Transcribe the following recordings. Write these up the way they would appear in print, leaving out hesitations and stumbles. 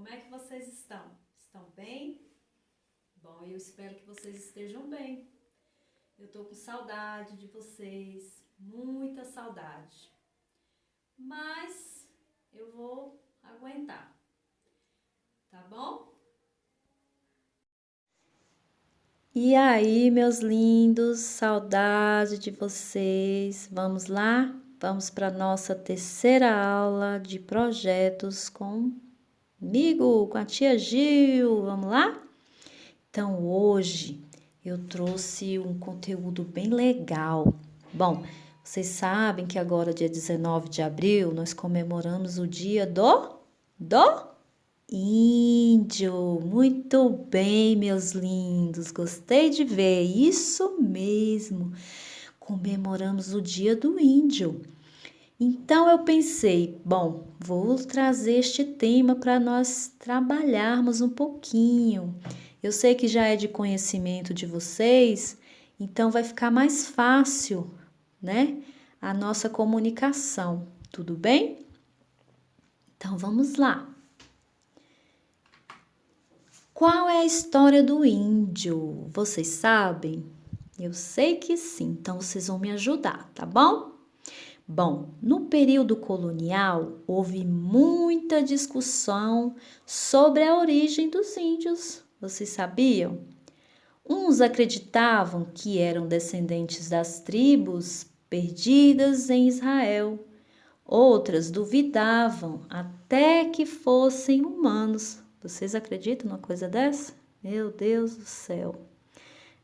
como é que vocês estão? Estão bem? Bom, eu espero que vocês estejam bem. Eu tô com saudade de vocês, muita saudade. Mas eu vou aguentar, tá bom? E aí, meus lindos, saudade de vocês. Vamos lá? Vamos para nossa terceira aula de projetos comigo, com a tia Gil. Vamos lá? Então, hoje eu trouxe um conteúdo bem legal. Bom, vocês sabem que agora, dia 19 de abril, nós comemoramos o dia do índio. Muito bem, meus lindos. Gostei de ver. Isso mesmo. Comemoramos o dia do índio. Então eu pensei, bom, vou trazer este tema para nós trabalharmos um pouquinho. Eu sei que já é de conhecimento de vocês, então vai ficar mais fácil, né? A nossa comunicação, tudo bem? Então vamos lá. Qual é a história do índio? Vocês sabem? Eu sei que sim, então vocês vão me ajudar, tá bom? Bom, no período colonial houve muita discussão sobre a origem dos índios. Vocês sabiam? Uns acreditavam que eram descendentes das tribos perdidas em Israel. Outras duvidavam até que fossem humanos. Vocês acreditam numa coisa dessa? Meu Deus do céu.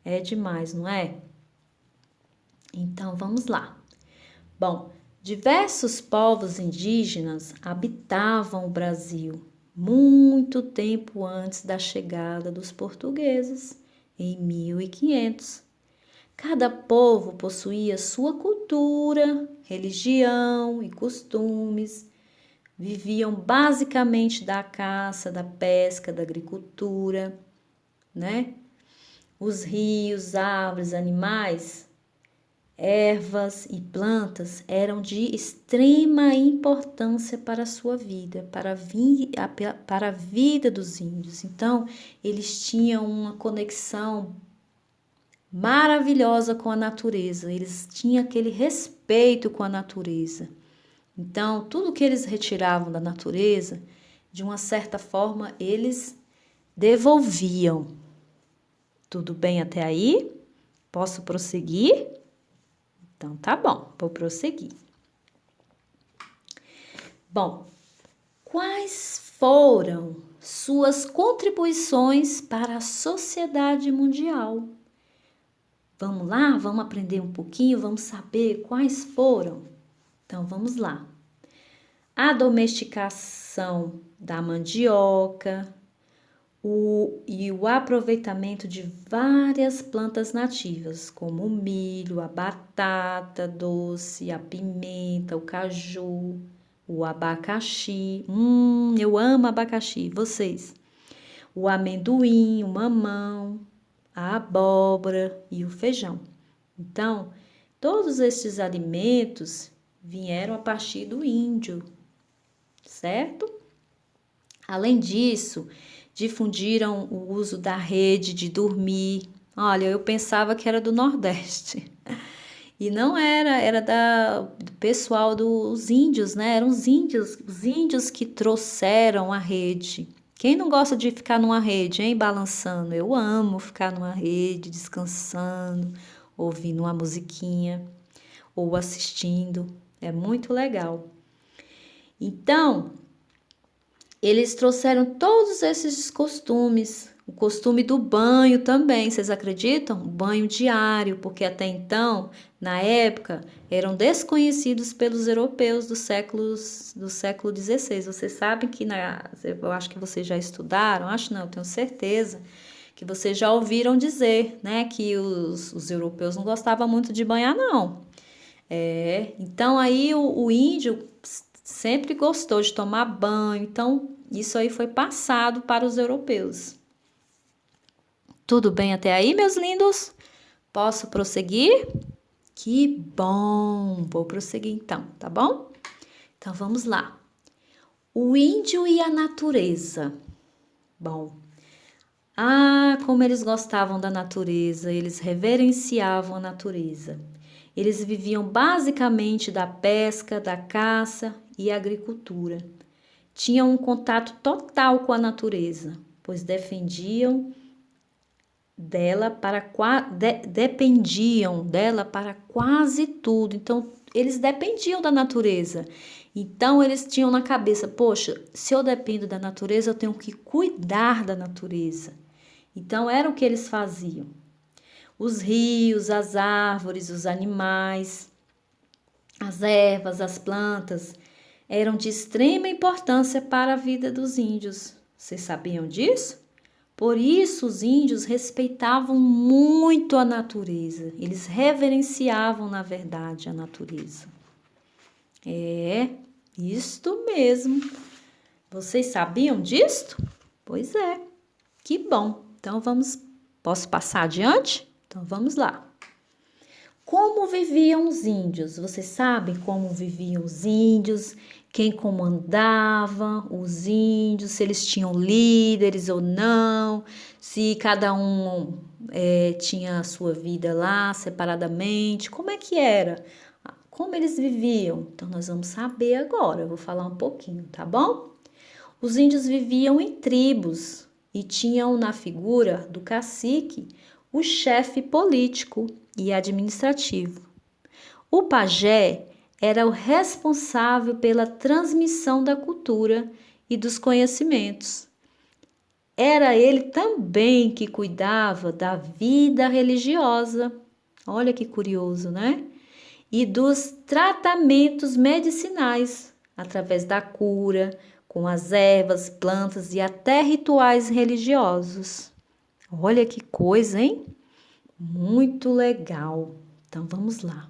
É demais, não é? Então vamos lá. Bom, diversos povos indígenas habitavam o Brasil muito tempo antes da chegada dos portugueses, em 1500. Cada povo possuía sua cultura, religião e costumes. Viviam basicamente da caça, da pesca, da agricultura, né? Os rios, árvores, animais, ervas e plantas eram de extrema importância para a sua vida, para a vida dos índios. Então, eles tinham uma conexão maravilhosa com a natureza, eles tinham aquele respeito com a natureza. Então, tudo que eles retiravam da natureza, de uma certa forma, eles devolviam. Tudo bem até aí? Posso prosseguir? Então, tá bom, vou prosseguir. Bom, quais foram suas contribuições para a sociedade mundial? Vamos lá? Vamos aprender um pouquinho? Vamos saber quais foram? Então, vamos lá. A domesticação da mandioca, o aproveitamento de várias plantas nativas, como o milho, a batata doce, a pimenta, o caju, o abacaxi. Eu amo abacaxi, vocês? O amendoim, o mamão, a abóbora e o feijão. Então, todos esses alimentos vieram a partir do índio, certo? Além disso, difundiram o uso da rede de dormir. Olha, eu pensava que era do Nordeste. E não era, era do pessoal dos índios, né? Eram os índios que trouxeram a rede. Quem não gosta de ficar numa rede, hein, balançando? Eu amo ficar numa rede, descansando, ouvindo uma musiquinha ou assistindo. É muito legal. Então, eles trouxeram todos esses costumes, o costume do banho também, vocês acreditam? O banho diário, porque até então, na época, eram desconhecidos pelos europeus do século XVI. Vocês sabem que, eu acho que vocês já estudaram, acho não, tenho certeza, que vocês já ouviram dizer, né, que os europeus não gostavam muito de banhar, não. Então aí o índio sempre gostou de tomar banho, então isso aí foi passado para os europeus. Tudo bem até aí, meus lindos? Posso prosseguir? Que bom! Vou prosseguir então, tá bom? Então vamos lá. O índio e a natureza. Bom, como eles gostavam da natureza, eles reverenciavam a natureza. Eles viviam basicamente da pesca, da caça e agricultura. Tinham um contato total com a natureza, pois dependiam dela para quase tudo. Então, eles dependiam da natureza. Então, eles tinham na cabeça: poxa, se eu dependo da natureza, eu tenho que cuidar da natureza. Então, era o que eles faziam. Os rios, as árvores, os animais, as ervas, as plantas eram de extrema importância para a vida dos índios. Vocês sabiam disso? Por isso, os índios respeitavam muito a natureza. Eles reverenciavam, na verdade, a natureza. É, isto mesmo. Vocês sabiam disto? Pois é, que bom. Então, posso passar adiante? Então, vamos lá. Como viviam os índios? Vocês sabem como viviam os índios? Quem comandava os índios? Se eles tinham líderes ou não? Se cada um tinha a sua vida lá separadamente? Como é que era? Como eles viviam? Então, nós vamos saber agora. Eu vou falar um pouquinho, tá bom? Os índios viviam em tribos e tinham na figura do cacique o chefe político e administrativo. O pajé era o responsável pela transmissão da cultura e dos conhecimentos. Era ele também que cuidava da vida religiosa. Olha que curioso, né? E dos tratamentos medicinais, através da cura, com as ervas, plantas e até rituais religiosos. Olha que coisa, hein? Muito legal. Então vamos lá.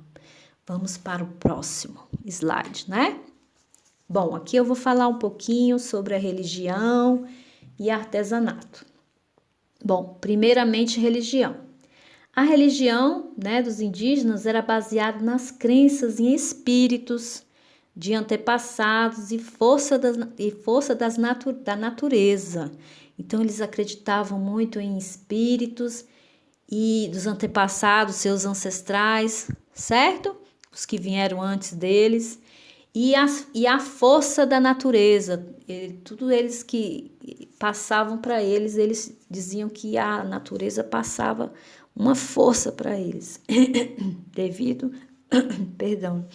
Vamos para o próximo slide, né? Bom, aqui eu vou falar um pouquinho sobre a religião e artesanato. Bom, primeiramente religião. A religião, né, dos indígenas era baseada nas crenças em espíritos de antepassados e da natureza. Então eles acreditavam muito em espíritos e dos antepassados, seus ancestrais, certo? Os que vieram antes deles. E a força da natureza, tudo eles que passavam para eles, eles diziam que a natureza passava uma força para eles, devido, perdão,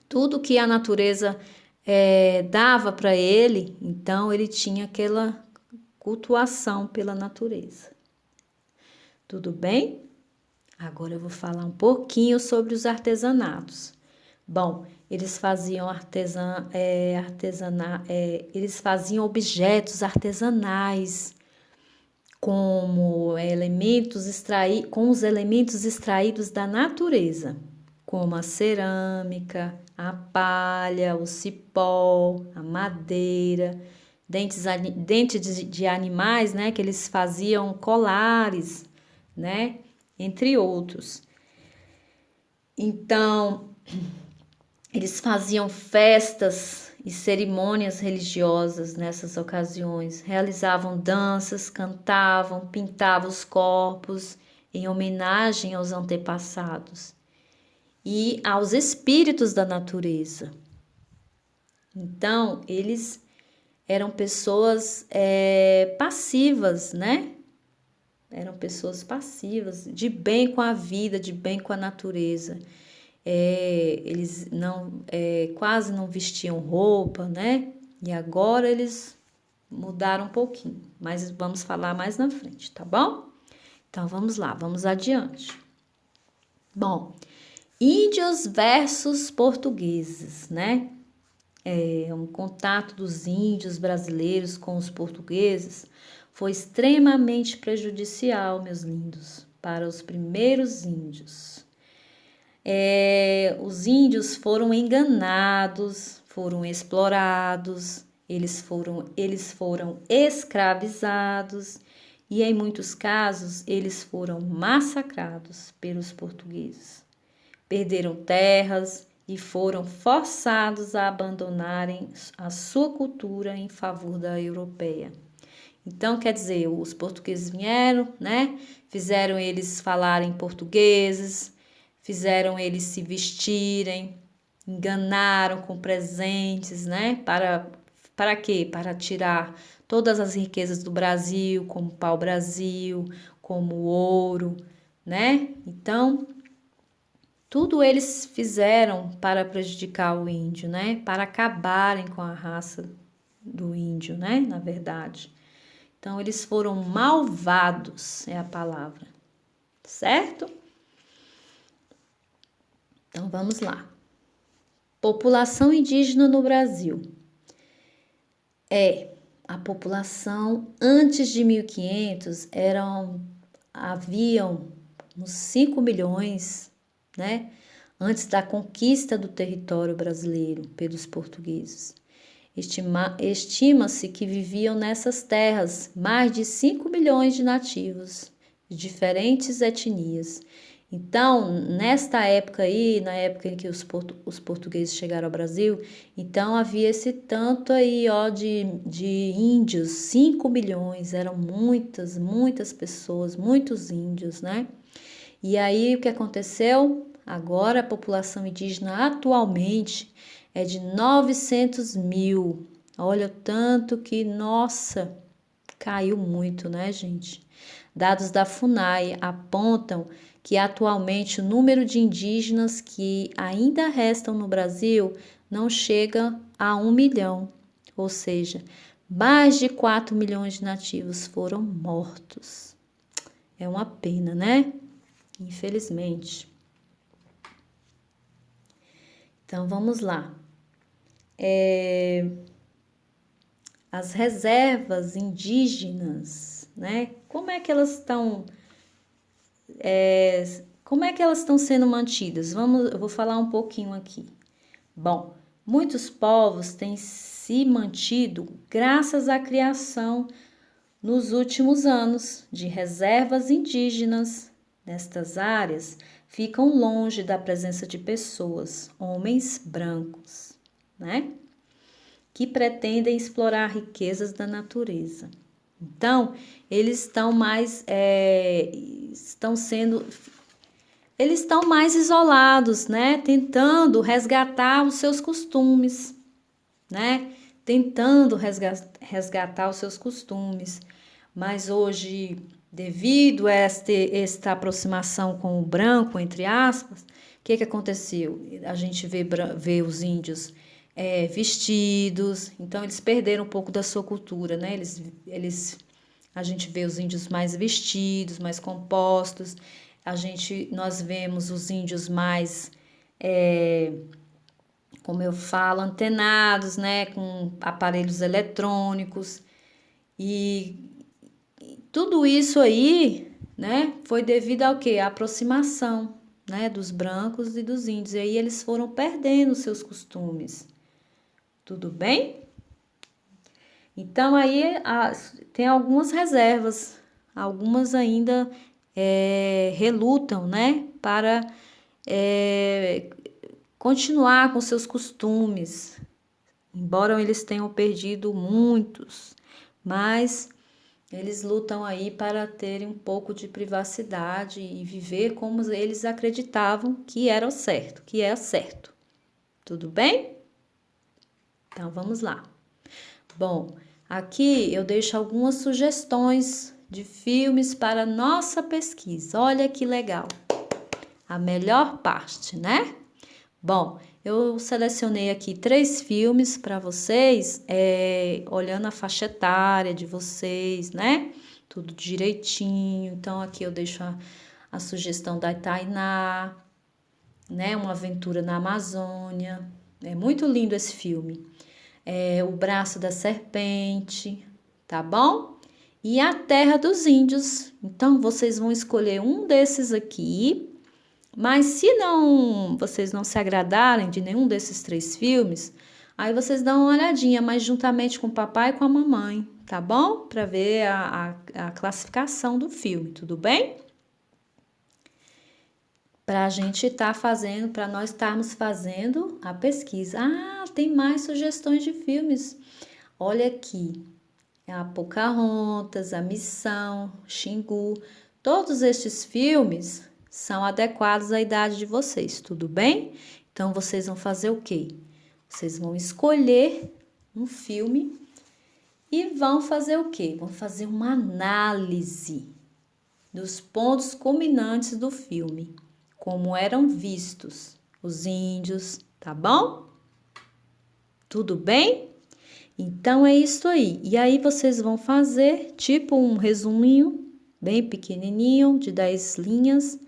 tudo que a natureza dava para ele, então ele tinha aquela cultuação pela natureza. Tudo bem? Agora eu vou falar um pouquinho sobre os artesanatos. Bom, eles faziam eles faziam objetos artesanais com os elementos extraídos da natureza, como a cerâmica, a palha, o cipó, a madeira, dentes de animais, né, que eles faziam colares, né, entre outros. Então, eles faziam festas e cerimônias religiosas nessas ocasiões, realizavam danças, cantavam, pintavam os corpos em homenagem aos antepassados e aos espíritos da natureza. Então, eles eram pessoas passivas, né? Eram pessoas passivas, de bem com a vida, de bem com a natureza. Eles quase não vestiam roupa, né? E agora eles mudaram um pouquinho, mas vamos falar mais na frente, tá bom? Então vamos lá, vamos adiante. Bom, índios versus portugueses, né? Um contato dos índios brasileiros com os portugueses foi extremamente prejudicial, meus lindos, para os primeiros índios. Os índios foram enganados, foram explorados, eles foram escravizados e, em muitos casos, eles foram massacrados pelos portugueses. Perderam terras e foram forçados a abandonarem a sua cultura em favor da europeia. Então, quer dizer, os portugueses vieram, né? Fizeram eles falarem portugueses, fizeram eles se vestirem, enganaram com presentes, né? Para quê? Para tirar todas as riquezas do Brasil, como pau-brasil, como ouro, né? Então, tudo eles fizeram para prejudicar o índio, né? Para acabarem com a raça do índio, né? Na verdade. Então, eles foram malvados, é a palavra, certo? Então, vamos lá. População indígena no Brasil. A população antes de 1500 haviam uns 5 milhões, né? Antes da conquista do território brasileiro pelos portugueses. Estima-se que viviam nessas terras mais de 5 milhões de nativos de diferentes etnias. Então, nesta época aí, na época em que os portugueses chegaram ao Brasil, então havia esse tanto aí, ó, de índios, 5 milhões, eram muitas pessoas, muitos índios, né? E aí, o que aconteceu? Agora, a população indígena atualmente é de 900 mil. Olha o tanto que, nossa, caiu muito, né, gente? Dados da FUNAI apontam que atualmente o número de indígenas que ainda restam no Brasil não chega a 1 milhão, ou seja, mais de 4 milhões de nativos foram mortos. É uma pena, né? Infelizmente. Então, vamos lá. As reservas indígenas, né? Como é que elas estão sendo mantidas? Eu vou falar um pouquinho aqui. Bom, muitos povos têm se mantido graças à criação nos últimos anos de reservas indígenas. Nestas áreas ficam longe da presença de pessoas, homens brancos, né? Que pretendem explorar riquezas da natureza. Então, eles estão mais isolados, né? Tentando resgatar os seus costumes, né? Tentando resgatar os seus costumes. Mas hoje, devido a esta aproximação com o branco, entre aspas, o que aconteceu? A gente vê os índios vestidos, então eles perderam um pouco da sua cultura, né? A gente vê os índios mais vestidos, mais compostos, nós vemos os índios mais, como eu falo, antenados, né? Com aparelhos eletrônicos, e tudo isso aí, né? Foi devido ao quê? À aproximação, né? Dos brancos e dos índios, e aí eles foram perdendo seus costumes. Tudo bem? Então, aí tem algumas reservas, algumas ainda relutam, né, para continuar com seus costumes, embora eles tenham perdido muitos, mas eles lutam aí para terem um pouco de privacidade e viver como eles acreditavam que era o certo, que é certo. Tudo bem? Então, vamos lá. Bom, aqui eu deixo algumas sugestões de filmes para nossa pesquisa. Olha que legal. A melhor parte, né? Bom, eu selecionei aqui 3 filmes para vocês, olhando a faixa etária de vocês, né? Tudo direitinho. Então, aqui eu deixo a sugestão da Tainá, né? Uma Aventura na Amazônia. É muito lindo esse filme. O Braço da Serpente, tá bom? E A Terra dos Índios. Então, vocês vão escolher um desses aqui, mas se vocês não se agradarem de nenhum desses 3 filmes, aí vocês dão uma olhadinha, mas juntamente com o papai e com a mamãe, tá bom? Para ver a classificação do filme, tudo bem? para a gente estar fazendo, para nós estarmos fazendo a pesquisa. Ah, tem mais sugestões de filmes. Olha aqui, a Pocahontas, a Missão, Xingu, todos estes filmes são adequados à idade de vocês, tudo bem? Então vocês vão fazer o quê? Vocês vão escolher um filme e vão fazer o quê? Vão fazer uma análise dos pontos culminantes do filme, como eram vistos os índios, tá bom? Tudo bem? Então é isso aí. E aí vocês vão fazer tipo um resuminho bem pequenininho de 10 linhas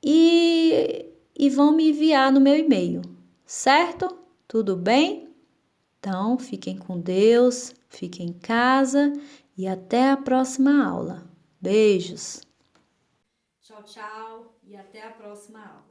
e vão me enviar no meu e-mail, certo? Tudo bem? Então fiquem com Deus, fiquem em casa e até a próxima aula. Beijos! Tchau, tchau e até a próxima aula.